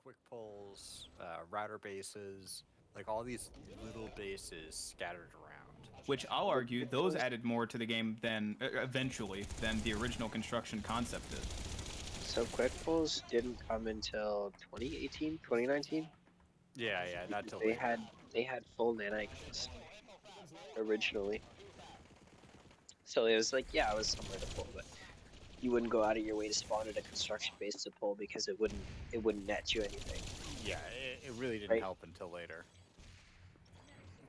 quick pulls, router bases, like all these little bases scattered around. Which I'll The argue, quick those pulls. added more to the game than eventually than the original construction concept did. So quick pulls didn't come until 2018, 2019, Yeah, not because till they later. had full nanites originally. So it was like, yeah, it was somewhere to pull, but you wouldn't go out of your way to spawn at a construction base to pull because it wouldn't net you anything, Yeah, it really didn't right? help until later.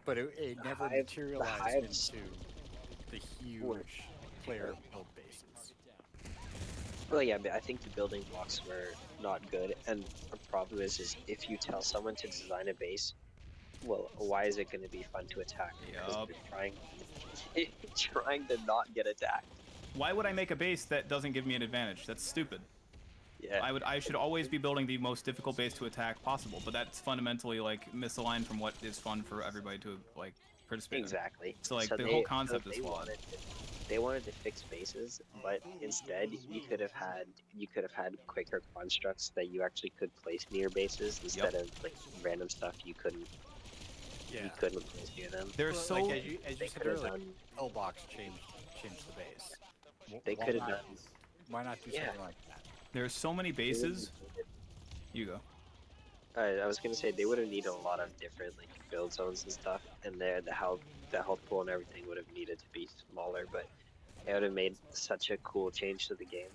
But it The never hive, the materialized hives into the were, huge player build bases. well, yeah, but I think the building blocks were not good, and the problem is if you tell someone to design a base, well, why is it going to be fun to attack? Because Yup. they're trying to not get attacked. Why would I make a base that doesn't give me an advantage? That's stupid. Yeah. I should And always be building the most difficult base to attack possible, but that's fundamentally like misaligned from what is fun for everybody to like participate in. exactly. So like So the whole so concept is flawed. they wanted to fix bases, but instead you could have had quicker constructs that you actually could place near bases Yep. instead of like random stuff you Yeah. couldn't place near them. There's Well, like so as you They said could have earlier, done pillbox changed the base. they Why could have not? done Why not do yeah, something like that? there's so many they would have bases. needed You go. I was gonna say they would have needed a lot of different like build zones and stuff, and there the health pool and everything would have needed to be smaller, but it would have made such a cool change to the game.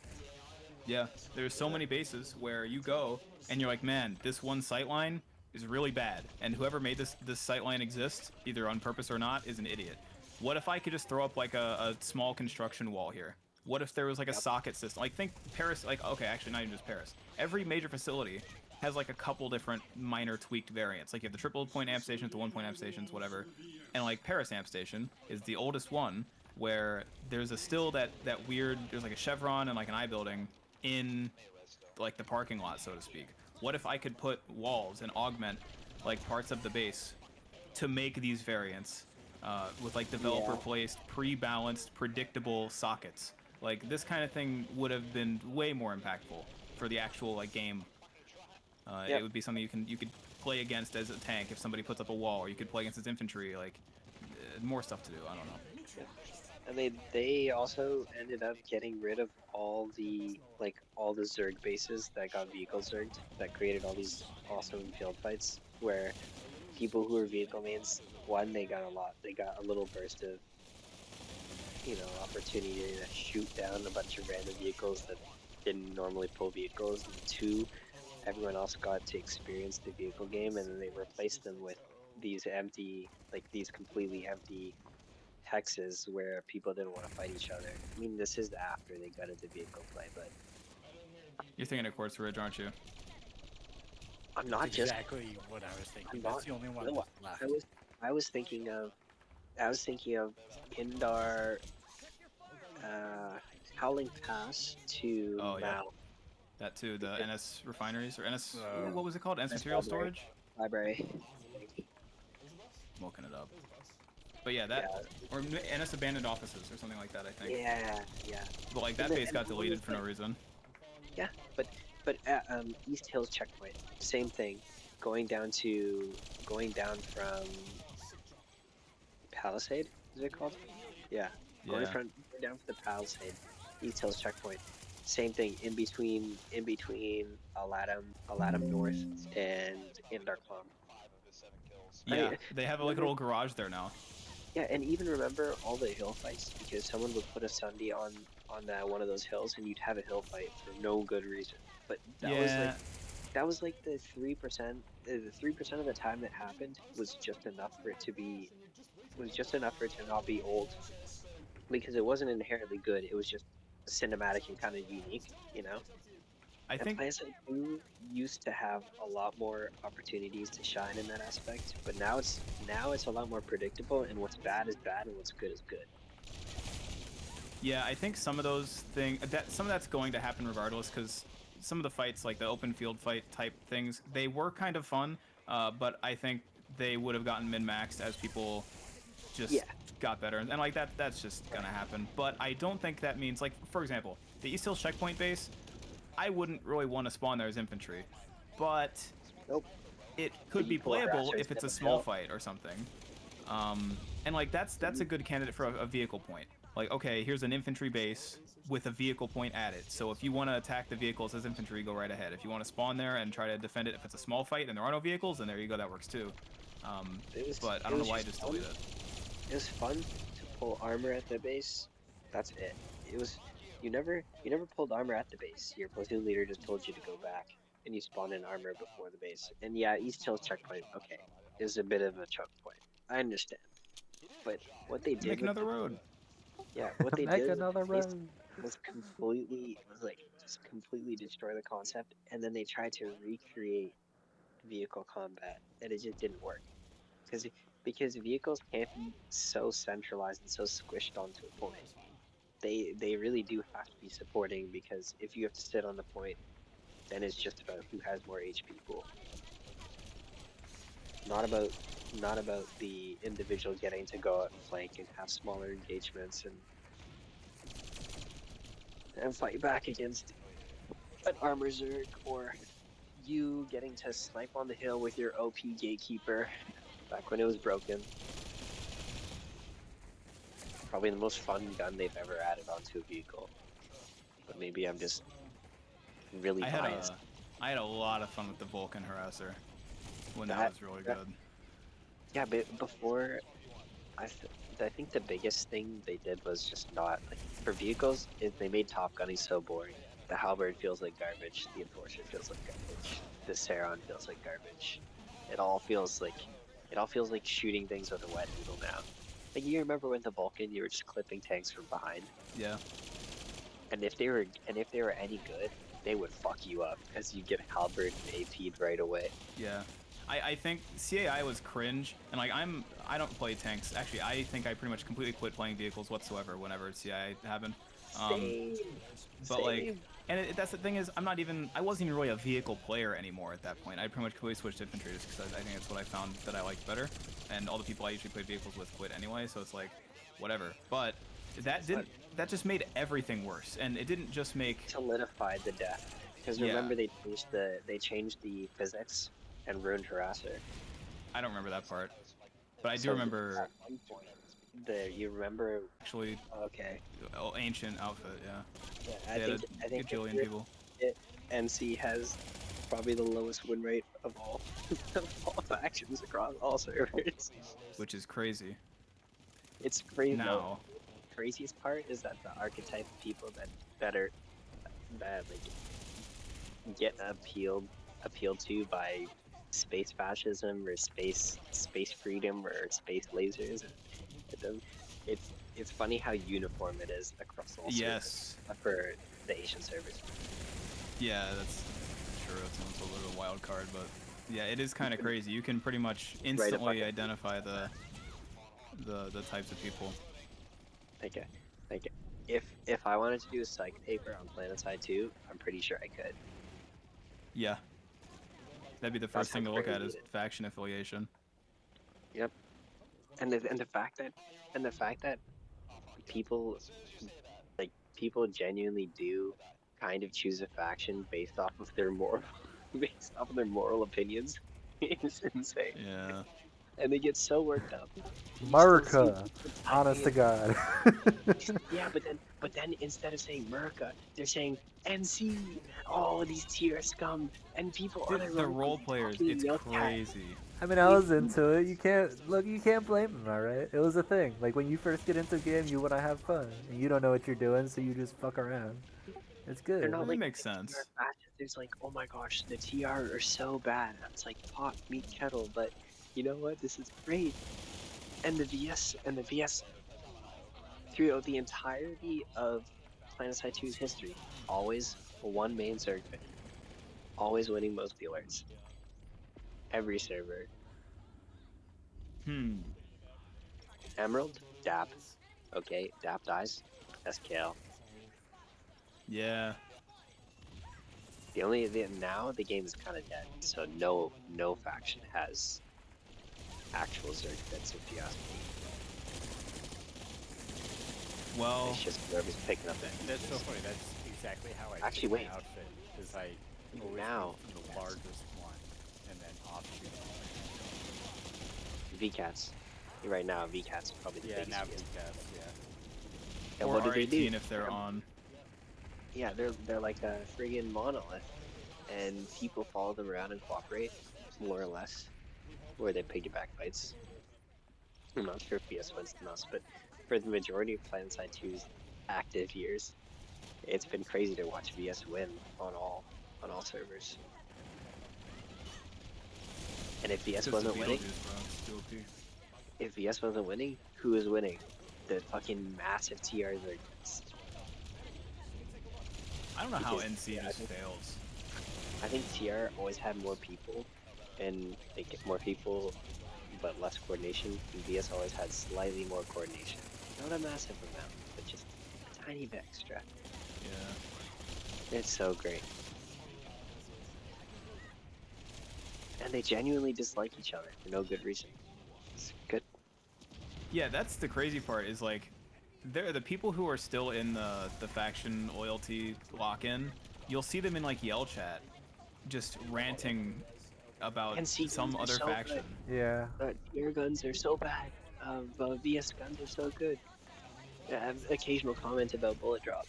Yeah, there's so many bases where you go and you're like, man, this one sightline is really bad, and whoever made this sightline exist, either on purpose or not, is an idiot. What if I could just throw up like a small construction wall here? What if there was like a Yep. socket system? Like think Paris, like okay, actually not even just Paris. Every major facility has like a couple different minor tweaked variants. Like you have the triple point amp stations, the 1 point amp stations, whatever. And like Paris amp station is the oldest one where there's a still that weird there's like a chevron and like an I building in like the parking lot, so to speak. What if I could put walls and augment like parts of the base to make these variants with like developer Yeah. placed, pre-balanced, predictable sockets? Like this kind of thing would have been way more impactful for the actual like game. It Yep. would be something you could play against as a tank if somebody puts up a wall, or you could play against its infantry. Like more stuff to do. I don't know. Yep. And they also ended up getting rid of all the Zerg bases that got vehicle Zerged that created all these awesome field fights where people who were vehicle mains, one, they got a little burst of, opportunity to shoot down a bunch of random vehicles that didn't normally pull vehicles, and two, everyone else got to experience the vehicle game, and then they replaced them with these completely empty hexes where people didn't want to fight each other. I mean, this is after they got into vehicle play, but You're thinking of Quartz Ridge, aren't you? I'm That's not just exactly what I was I'm thinking. That's not the only one no, that's left. I was I was thinking of Indar, uh Howling Pass to Oh yeah, Mao that too. The because NS refineries or NS, yeah, what was it called? NS that's material storage. library. I think. I'm looking it up. But yeah, that Yeah, or NS abandoned offices or something like that. I think. yeah. But like And that then base and got all those deleted for no reason. yeah, but East Hills checkpoint, same thing. Going down from Palisade, is it called? Yeah, Yeah. going down from the Palisade, East Hills checkpoint. Same thing in between Aladdam North and Indarklam. I Yeah, mean, they have like a remember, little garage there now. yeah, and even remember all the hill fights because someone would put a Sunday on one of those hills, and you'd have a hill fight for no good reason. But Yeah, that was like the 3%. The 3% of the time that happened was just enough for it to be was just enough for it to not be old because it wasn't inherently good. It was just cinematic and kind of unique. I And think Plaza 2 used to have a lot more opportunities to shine in that aspect, but now it's a lot more predictable, and what's bad is bad and what's good is good. yeah, I think some of those things that some of that's going to happen regardless because some of the fights like the open field fight type things they were kind of fun, but I think they would have gotten min maxed as people just Yeah, got better and like that's just gonna right. happen. But I don't think that means like for example the East Hills checkpoint base I wouldn't really want to spawn there as infantry. but Nope. it could be You pull playable harassers if it's a down the small hill. fight or something. And like that's a good candidate for a vehicle point. Like, okay, here's an infantry base with a vehicle point added. So if you want to attack the vehicles as infantry, go right ahead. If you want to spawn there and try to defend it, if it's a small fight and there are no vehicles, then there you go, that works too. But I don't know why I just deleted it. It was fun to pull armor at the base. That's it. It was you never pulled armor at the base. Your platoon leader just told you to go back, and you spawned in armor before the base. And yeah, East Hills checkpoint, okay, is a bit of a choke point. I understand, but what they did Make with another road. what they Make did with another the base road. was just completely destroy the concept, and then they tried to recreate vehicle combat, and it just didn't work because vehicles can't be so centralized and so squished onto a point. They really do have to be supporting, because if you have to sit on the point, then it's just about who has more HP pool. Not about the individual getting to go out and flank and have smaller engagements and fight back against an armor zerg, or you getting to snipe on the hill with your OP gatekeeper back when it was broken. Probably the most fun gun they've ever added onto a vehicle. But maybe I'm just really biased. I had a lot of fun with the Vulcan harasser when that was really that- good. Yeah, but before, I think the biggest thing they did was just not, like, for vehicles, they made Top Gunning so boring. The Halberd feels like garbage. The Enforcer feels like garbage. The Saron feels like garbage. It all feels like shooting things with a wet noodle now. Like, you remember when the Vulcan, you were just clipping tanks from behind, Yeah. and if they were any good, they would fuck you up because you get Halberd and AP'd right away. Yeah. I think CAI was cringe, and like I don't play tanks. Actually, I think I pretty much completely quit playing vehicles whatsoever whenever CAI happened. Same. But like, Same. and that's the thing is, I wasn't even really a vehicle player anymore at that point. I pretty much completely switched to infantry just because I think that's what I found that I liked better, and all the people I usually played vehicles with quit anyway, so it's like, whatever. But that just made everything worse, and it didn't just make Solidified the death, because remember they changed the physics and ruined Harasser. I don't remember that part, but I do So remember at one point, you remember? actually Okay. ancient outfit. Yeah, Yeah, I a think gajillion people. NC has probably the lowest win rate of all factions across all servers. Which is crazy. It's crazy. Now, The craziest part is that the archetype of people that like get appealed to by space fascism or space freedom or space lasers. It's funny how uniform it is across all servers, yes, for the Asian servers. yeah, that's true. It's a little bit of a wild card, but yeah, it is kind of crazy. You can pretty much instantly identify the types of people. Like if I wanted to do a psych paper on PlanetSide 2, I'm pretty sure I could. Yeah, that'd be the first thing to how look at crazy is it is. faction affiliation. Yep. And the fact that people people genuinely do kind of choose a faction based off of their moral opinions is insane. Yeah. And they get so worked up. America, honest to God. Yeah, but then instead of saying America, they're saying NC. Oh, these tier scum and people. Dude, the role players, it's crazy. I mean, I was into it. You can't blame them, all right? It was a thing. Like when you first get into a game, you want to have fun, and you don't know what you're doing, so you just fuck around. It's good. They're not That like makes the sense. TR fascists. It's like, oh my gosh, the TR are so bad. It's like pot, meat, kettle, but you know what? This is great. And the VS throughout the entirety of PlanetSide 2's history, always one main circuit, always winning most of the alerts. Every server. Emerald, DAP. Okay, DAP dies. SKL. Yeah. Now the game is kind of dead, so no faction has actual Zerg bits, if you ask me. Well, It's just whoever's picking up that. That's so funny. That's exactly how I Actually, pick my wait. outfit. Is I always Now, go from the largest one, and then offshoot. VCats. Right now, VCats are probably the Yeah, biggest. now VS. VCats, yeah. And Or what do they R18 do? if they're on. Yeah, they're like a friggin' monolith, and people follow them around and cooperate, more or less, where they piggyback fights. I'm not sure if VS wins the most, but for the majority of PlanetSide 2's active years, it's been crazy to watch VS win on all servers. And if VS Just wasn't the winning, Beetlejuice, bro. It's too OP. if VS wasn't winning, who is winning? The fucking massive TRs are. I don't know how Because, NC yeah, I just think- fails. I think TR always had more people, and they get more people, but less coordination. And VS always had slightly more coordination, not a massive amount, but just a tiny bit extra. Yeah. It's so great. And they genuinely dislike each other for no good reason. It's good. Yeah, that's the crazy part is like, they're the people who are still in the faction loyalty lock-in. You'll see them in like yell chat, just ranting about NC some guns are other so faction. Yeah. TR guns are so bad. VS guns are so good. I have occasional comment about bullet drop,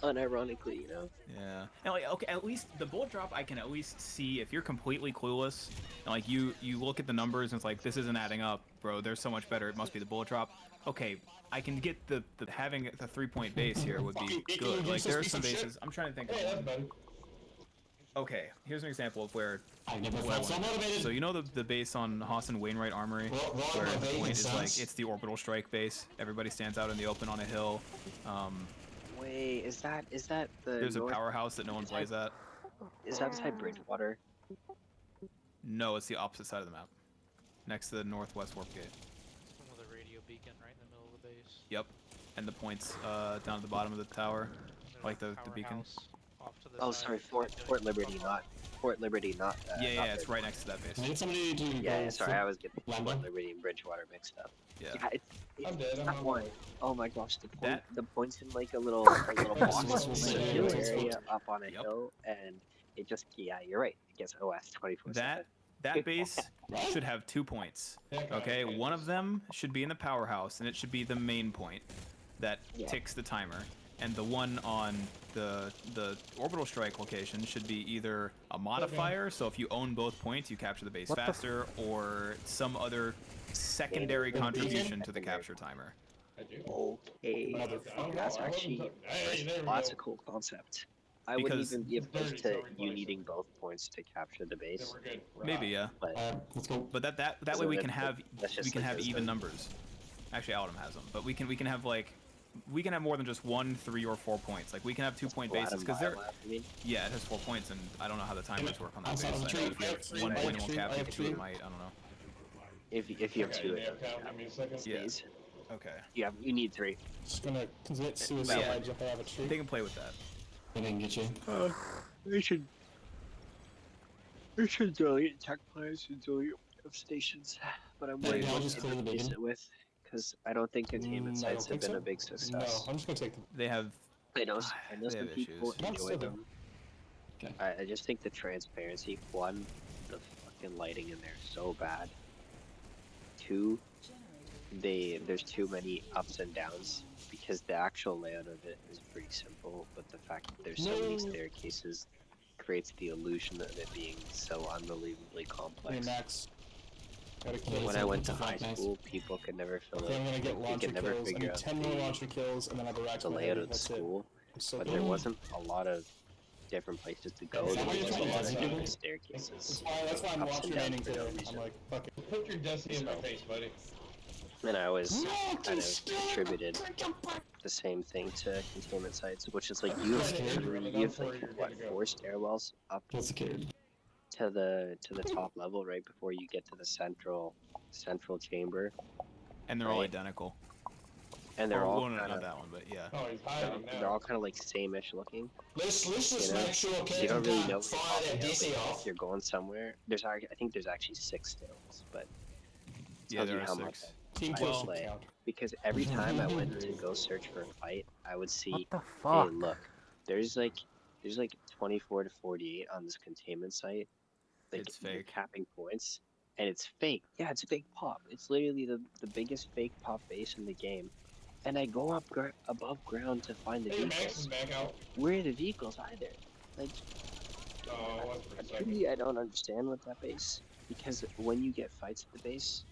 unironically, you know. Yeah, and like okay, at least the bullet drop I can at least see if you're completely clueless and like you look at the numbers and it's like this isn't adding up, bro. There's so much better. It must be the bullet drop. Okay, I can get the having the 3-point base here would be good. Like there are some bases. I'm trying to think. Hey, Of that's one. better. Okay, here's an example of where. I've never Well, felt so motivated. So you know the base on Haas and Wainwright Armory, where the point is like it's the orbital strike base. Everybody stands out in the open on a hill. Wait, is that the There's a north? powerhouse that no one plays at. Is that beside Bridgewater? No, it's the opposite side of the map, next to the northwest warp gate. One with a radio beacon right in the middle of the base. Yep, and the points down at the bottom of the tower, There's like a the beacon. powerhouse off to the Oh, side sorry, that Fort doing Liberty, football. not Fort Liberty, not. Yeah, not it's right next to that I base. need somebody to Yeah, go sorry, for I was getting Fort Lambda. Liberty and Bridgewater mixed up. Yeah. Yeah, it's I'm dead. I'm that on one. my way. Oh my gosh, That- the point's in like a little box What's in the like a hill hill area spot? up on a Yep. hill, and it just you're right. It gets OS 24/7. That base should have 2 points. Okay, one of them should be in the powerhouse, and it should be the main point that Yeah. ticks the timer. And the one on the orbital strike location should be either a modifier, so if you own both points, you capture the base What the f- faster, or some other secondary contribution to the capture timer. I do. Okay, Motherfucker. that's I actually wasn't- Hey, there we that's a go. cool concept. I wouldn't Because- even be opposed Dirty, to sorry, you buddy. needing both points to capture the Yeah, base, we're good. We're Maybe, out. yeah. but Let's go. But that So way we that- can have that's just we can like have those even things. numbers. Actually, Adam has them, but we can have like we can have more than just 1, 3, or 4 points. Like we can have 2-point Well, bases Adam because they're Biolab, I mean, yeah, it has 4 points, and I don't know how the timers work on that base. Outside of the I know tree, if you I have have three, 1 I point, have it won't two, I capture. have If 2, it two. might. I don't know. if you have Okay, two, yeah, count. Give me a second. Yeah. space, Okay. you need three. Just gonna commit suicide Yeah. by jumping out of a tree. They can play with that. I didn't get you. We should delete tech plans and delete stations, but I'm Yeah, waiting I'll what just to clear the replace beacon. it with, because I don't think containment I don't sites have think been so. a big No, success. I'm just gonna take the. They have I know They some have people issues. Not enjoy so them. Okay. I just think the transparency, one, the fucking lighting in there is so bad. Two, there's too many ups and downs because the actual layout of it is pretty simple, but the fact that there's so many No. staircases creates the illusion of it being so unbelievably Hey, complex. Max. Gotta kill When I something went to to high fuck, Max. school, people could never fill Okay, I'm it. gonna get They launcher could never kills. I figure need out 10 more launcher kills, and then I have a rack the to my layout head. of the That's it. school, I'm so but good. there wasn't a lot of different places to go. Is that There why was you're just a trying to lot of get different people? staircases. That's why I'm ups launch and downs remaining for no today. I'm reason. like, fuck it. Put your destiny in my So- face, buddy. And I was No, kind of just attributed the same thing to containment sites, which is like you have like what, 4 stairwells up Get scared. to the top level right before you get to the central chamber, and they're all Right. identical. and they're Or, all well, no, kind not of that one, but yeah. Oh, he's hiding they're now. all kind of like same-ish looking. Let's just You know, make sure You don't really know Kevin where fire that you're DC popping up, off. if you're going somewhere. I think there's actually 6 stairwells, but Yeah, tells there you are how much 6. Team I kills play. count. because every time I went to go search for a fight, I would see, What the hey, fuck? look, there's like there's like 24 to 48 on this containment site. Like It's you're fake. capping points, and it's fake. Yeah, it's fake pop. It's literally the biggest fake pop base in the game. And I go up above ground to find the Hey, your Max is vehicles. back out. Where are the vehicles either? Like, Oh, that's for a second. truly, I don't understand with that base because when you get fights at the base,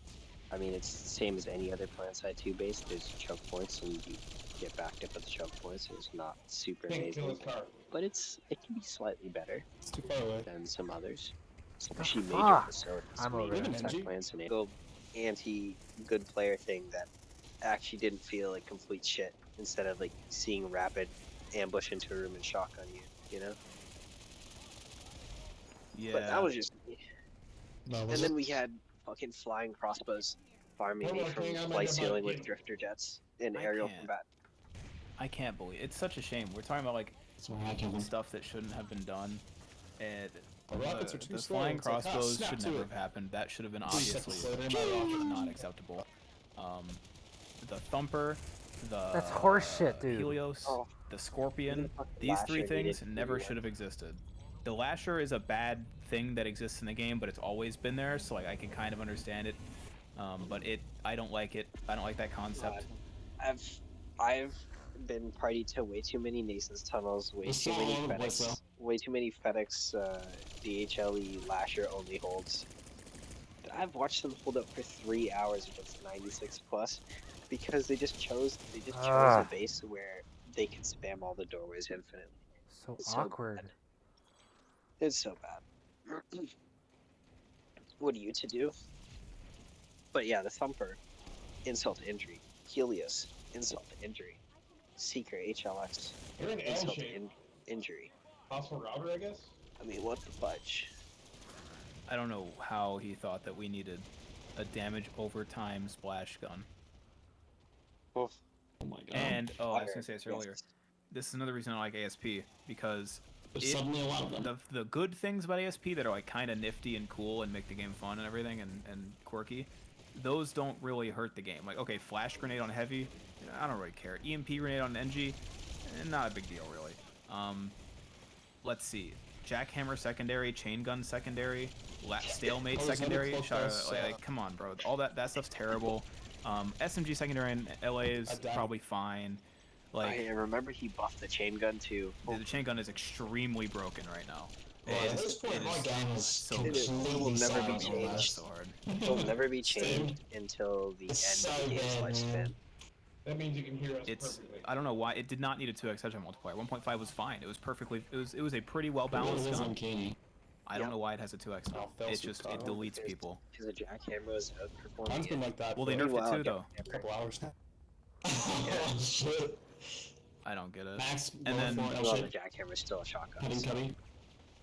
I mean, it's the same as any other plant side 2 base. There's choke points, and you get backed up at the choke points. It's not super Pink, kill amazing, his car. but it can be slightly better It's too far away. than some others, The especially major fuck? facilities, I'm over major it. attack NG? plans, and go anti-good player thing that actually didn't feel like complete shit instead of like seeing rapid ambush into a room and shotgun you, you know? Yeah. But that was just me. No, And then we had fucking flying crossbows farming Hold me on, from King, I'm flight at ceiling about with you. drifter jets in I aerial can't. combat. I can't believe it's such a shame. We're talking about like That's why I killed him. stuff that shouldn't have been done. And The rockets are too the slow. flying It's like, ah, crossbows snap should to never it. have happened. That should have been 3 seconds obviously later, my rocket. not acceptable. The thumper, the That's horseshit, dude. Helios, Oh. the Scorpion. Even the fucking These three Lasher needed things never everyone. should have existed. The Lasher is a bad thing that exists in the game, but it's always been there, so like I can kind of understand it. But I don't like it. I don't like that concept. I've been party to way too many Nason's tunnels, way It's too all many over the place, FedEx, way too many FedEx DHLE Lasher only holds. I've watched them hold up for 3 hours against 96 plus because they just chose a base where they can spam all the doorways infinitely. So It's so awkward. bad. It's so bad. What are you to do? But yeah, the Thumper, insult to injury. Helios, insult to injury. Seeker, HLX, You're an L insult to shape. injury. Possible router, I guess? I mean, what the fudge? I don't know how he thought that we needed a damage over time splash gun. Oh, Oh my god. And I was gonna say this Yes. earlier. This is another reason I like ASP because There's it- suddenly a lot of them. the good things about ASP that are like kind of nifty and cool and make the game fun and everything and quirky, those don't really hurt the game. Like, okay, flash grenade on heavy, I don't really care. EMP grenade on NG, not a big deal really. Let's see, jackhammer secondary, chain gun secondary, stalemate Oh, there's secondary. another close, Like, come on, bro. All that stuff's terrible. SMG secondary in LA is Adapt. probably fine. Like, I remember he buffed the chain gun too. the chain gun is extremely broken right now. Well, It at is- this point, it my is game is so It is- completely it will never be silent on changed. this. so hard. It'll never be Steam. changed until the It's end of so the game's bad, lifespan. man. That means you can hear us It's perfectly. I don't know why it did not need a 2x headshot multiplier. 1.5 was fine. It was perfectly. It was a pretty well balanced It is gun. uncanny. I don't Yep. know why it has a 2x now. Oh, fell It's suit just car. it deletes people. Because the jackhammer was outperforming Mine's been it. like that Well, they for nerfed it Wow, too though. a couple hours now. Oh, shit. I don't get it. Max, And then- for L Well, the shape. jackhammer's still a shotgun. Cutting, So cutting.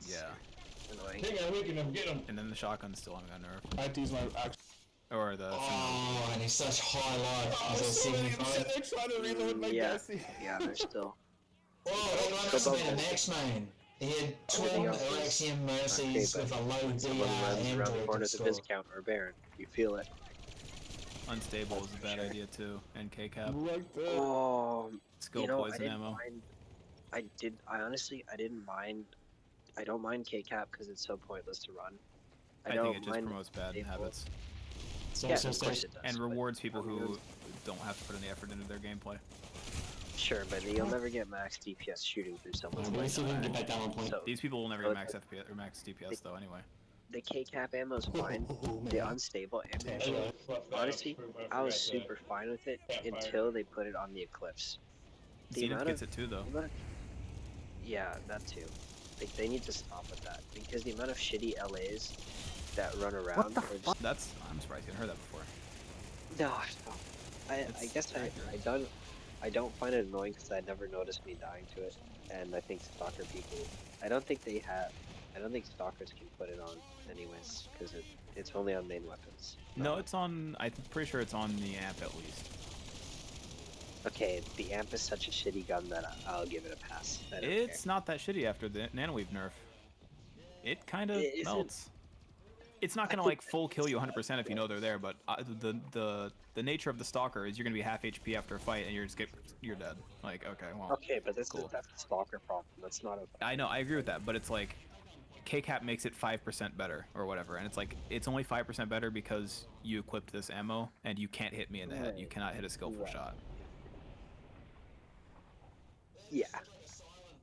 Yeah. annoying. King, I'm weakening him, get him. And then the shotgun still haven't got nerfed. I have to use my action. Or the. Oh, and he's such high life. He's at so many of them 75. sitting there trying to reload my Yeah. gassy. Yeah, they're still. Oh, that must have been an X-Man. He had twin Everything else is Axiom Mercies okay, with a low Someone runs DR around the corner and with a Viscount or a Baron. You feel it. Unstable is a bad Sure. idea too. And K-cap. Like that. Oh, Skill you know, poison ammo. I honestly, I didn't mind. I don't mind K-Cap because it's so pointless to run. I don't think it just mind promotes bad stable. habits So, Yeah, so, of so, course it does. and but- rewards people who don't have to put any effort into their gameplay. Sure, but you'll never get max DPS shooting through someone's Let me see if we can get leg. back down one point. So These people will never Oh, get max FPS or max DPS though. Anyway. the K-Cap ammo's fine. Oh, The man. unstable ammo, Anyway, honestly, I was super fine with it Campfire. until they put it on the Eclipse. The Zenith amount gets of- it too though. the amount of- Yeah, that too. Like, they need to stop with that because the amount of shitty LAs that run around the are just I'm surprised you hadn't heard that before. no. I It's guess I don't find it annoying because I never noticed me dying to it, and I think stalker people. I don't think stalkers can put it on anyways because it's only on main weapons. No, it's on. I'm pretty sure it's on the amp at least. Okay, the amp is such a shitty gun that I'll give it a pass. I don't It's not that shitty after the nanoweave nerf. It kind of It isn't. melts. It's not gonna like full kill you 100% if you know they're there, but the nature of the stalker is you're gonna be half HP after a fight and you're dead. Like, okay, well, Okay, but that's cool. that's the stalker problem. That's not a. I know, I agree with that, but it's like KCAP makes it 5% better or whatever, and it's like it's only 5% better because you equipped this ammo and you can't hit me in the head. You Right. cannot hit a skillful Right. shot. Yeah,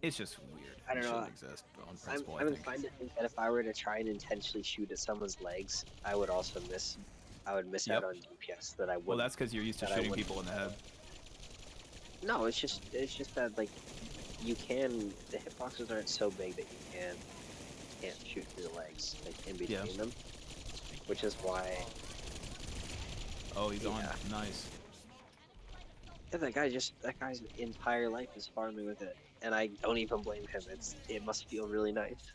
It's just weird. I don't It know. shouldn't exist on I'm principle, I I'm think. inclined to think that if I were to try and intentionally shoot at someone's legs, I would also miss. I would miss Yep. out on DPS that I would. Well, that's because you're used to that I shooting wouldn't. people in the head. No, it's just that like you can the hitboxes aren't so big that you can't shoot through the legs like in between Yeah. them, which is why Oh, he's on. Yeah. Nice. yeah, that guy's entire life is farming with it, and I don't even blame him. It must feel really nice.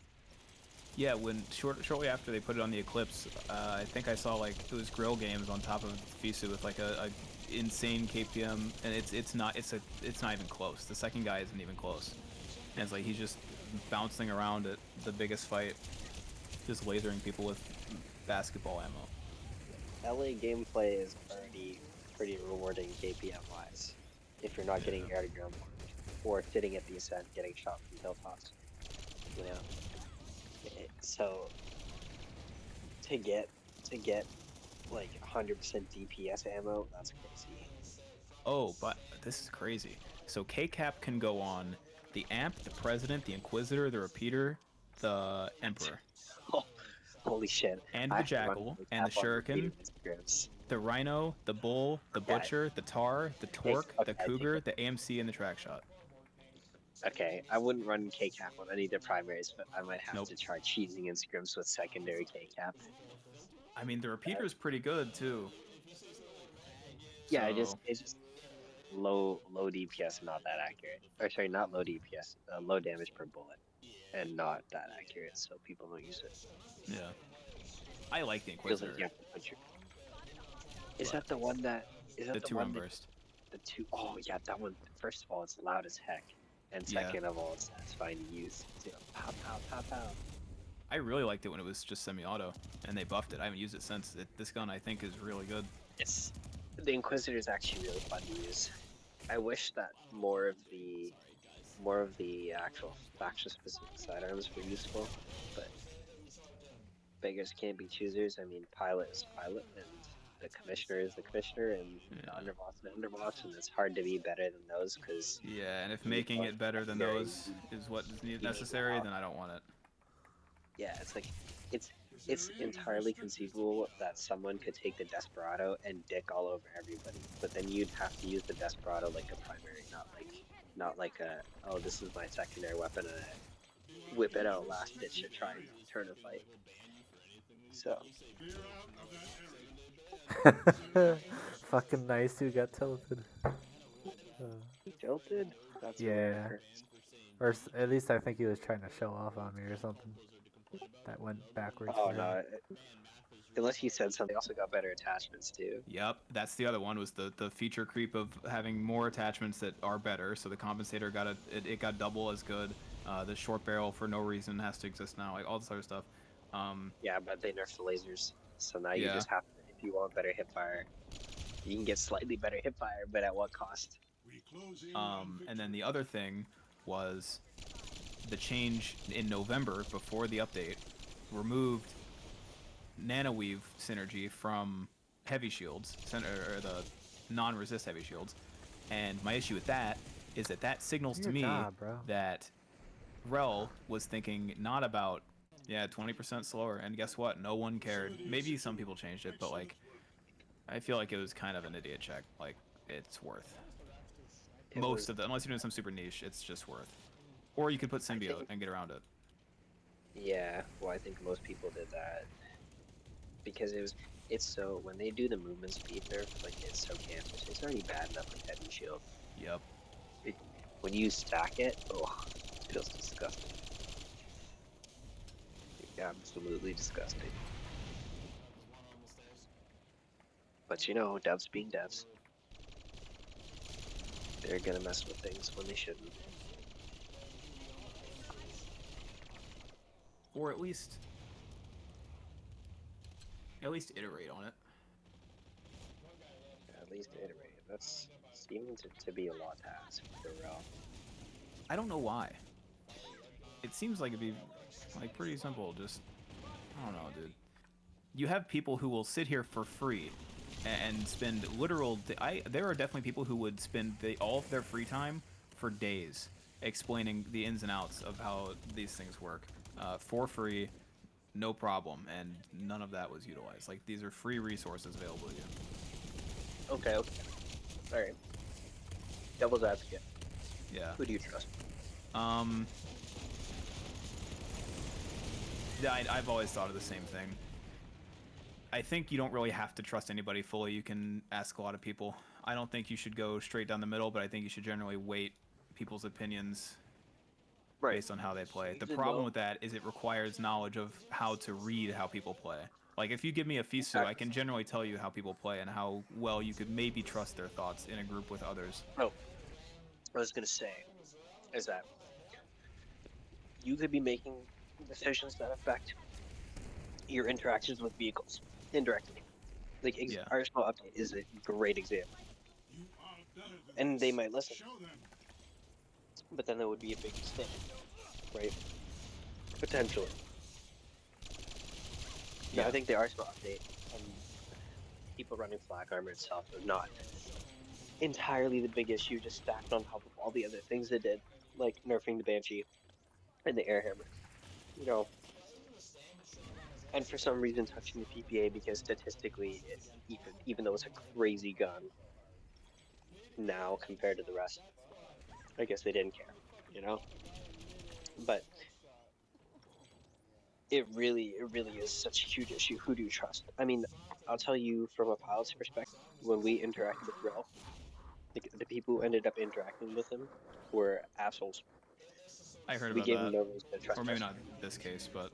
Yeah, when shortly after they put it on the Eclipse, I think I saw like it was Grill Games on top of Fisu with like a insane KPM, and it's not even close. The second guy isn't even close, and it's like he's just bouncing around at the biggest fight, just lasering people with basketball ammo. LA gameplay is already pretty rewarding KPM wise, if you're not getting air to ground or sitting at the ascent getting shot from hilltops, you know. So to get like 100% DPS ammo, that's crazy. Oh, but this is crazy. So KCAP can go on the Amp, the President, the Inquisitor, the Repeater, the Emperor, Oh, holy shit! and I the have to run Jackal, the and the cap on repeating Shuriken, Instagrams. the Rhino, the Bull, the Yeah. Butcher, the Tar, the Torque, okay, the I take Cougar, it. the AMC, and the Track Shot. Okay, I wouldn't run K-cap on any of the primaries, but I might have Nope. to try cheesing in scrims with secondary K-cap. I mean, the Repeater is pretty good too. Yeah, So, it's just low DPS, not that accurate. Or sorry, not low DPS, low damage per bullet, and not that accurate, so people don't use it. yeah. I like the Feels Inquisitor. like you have to put your. Is But that the one that? Is that the the two one run that burst. the two oh yeah, that one. First of all, it's loud as heck, and Yeah. second of all, it's satisfying to use. Too. Pow pow pow pow. I really liked it when it was just semi-auto, and they buffed it. I haven't used it since. This gun, I think, is really good. It's the Inquisitor is actually really fun to use. I wish that more of the actual faction specific sidearms were useful, but beggars can't be choosers. I mean, pilot is pilot, and the commissioner is the commissioner, and the Yeah. underboss and the underboss, and it's hard to be better than those because Yeah, and if You making know, it better than very- those is what is need necessary, to- then I don't want it. yeah, it's like it's entirely conceivable that someone could take the Desperado and dick all over everybody, but then you'd have to use the Desperado like a primary, not like a oh this is my secondary weapon and I whip it out last ditch to try and turn a fight. So Fucking nice who got tilted. tilted. That's a Yeah. word. Or at least I think he was trying to show off on me or something. That went backwards. Oh for him. no. Unless he said something, also got better attachments too. Yep, that's the other one, was the feature creep of having more attachments that are better. So the compensator it got double as good. The short barrel for no reason has to exist now, like all this other stuff. Yeah, but they nerfed the lasers, so now you Yeah. just have to, if you want better hipfire, you can get slightly better hipfire, but at what cost? And then the other thing was the change in November before the update removed nanoweave synergy from heavy shields, or the non-resist heavy shields. And my issue with that is that signals Do to your me job, bro. that Rel was thinking not about 20% slower, and guess what? No one cared. Maybe some people changed it, but like I feel like it was kind of an idiot check. Like it's worth most of the, unless you're doing some super niche, it's just worth. Or you could put symbiote and get around it. Yeah, well, I think most people did that because it's so when they do the movement speed nerf, like it's so campus. It's already bad enough with heavy shield. Yep. When you stack it, oh, it feels disgusting. Absolutely disgusting. But you know, devs being devs, they're gonna mess with things when they shouldn't. Or at least At least iterate on it. At least iterate. That's seeming to be a lot to ask for real. I don't know why. It seems like it'd be like pretty simple. Just I don't know, dude. You have people who will sit here for free and spend literal. There are definitely people who would spend all of their free time for days explaining the ins and outs of how these things work for free, no problem, and none of that was utilized. Like these are free resources available to you. Okay. All right. Devil's advocate. Yeah. Who do you trust? Yeah, I've always thought of the same thing. I think you don't really have to trust anybody fully. You can ask a lot of people. I don't think you should go straight down the middle, but I think you should generally weight people's opinions Right. based on how they play. The should problem know. with that is it requires knowledge of how to read how people play. Like if you give me a Fisu, Exactly. I can generally tell you how people play and how well you could maybe trust their thoughts in a group with others. Oh, I was gonna say is that you could be making decisions that affect your interactions with vehicles indirectly. Like Yeah. Arsenal update is a great example, and they might listen, but then there would be a big mistake, right? Potentially. Now, Yeah. I think the Arsenal update and people running flak armor itself is not entirely the big issue, just stacked on top of all the other things they did, like nerfing the Banshee and the Airhammer. You know, and for some reason touching the PPA because statistically, even though it's a crazy gun now compared to the rest, I guess they didn't care, you know. But it really is such a huge issue. Who do you trust? I mean, I'll tell you from a pilot's perspective. When we interacted with Rel, the people who ended up interacting with him were assholes. I heard We about gave them that. no reason to trust Or maybe us. not this case, but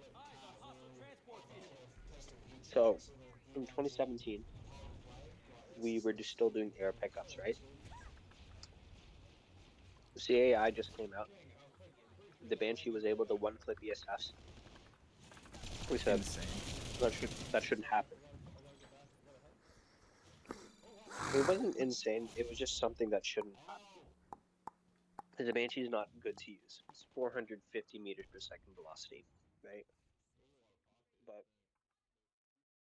So, in 2017, we were just still doing air pickups, right? The CAI just came out. The Banshee was able to one-clip ESS. We said insane. that shouldn't happen. It wasn't insane. It was just something that shouldn't happen. The Banshee is not good to use. It's 450 meters per second velocity, right? But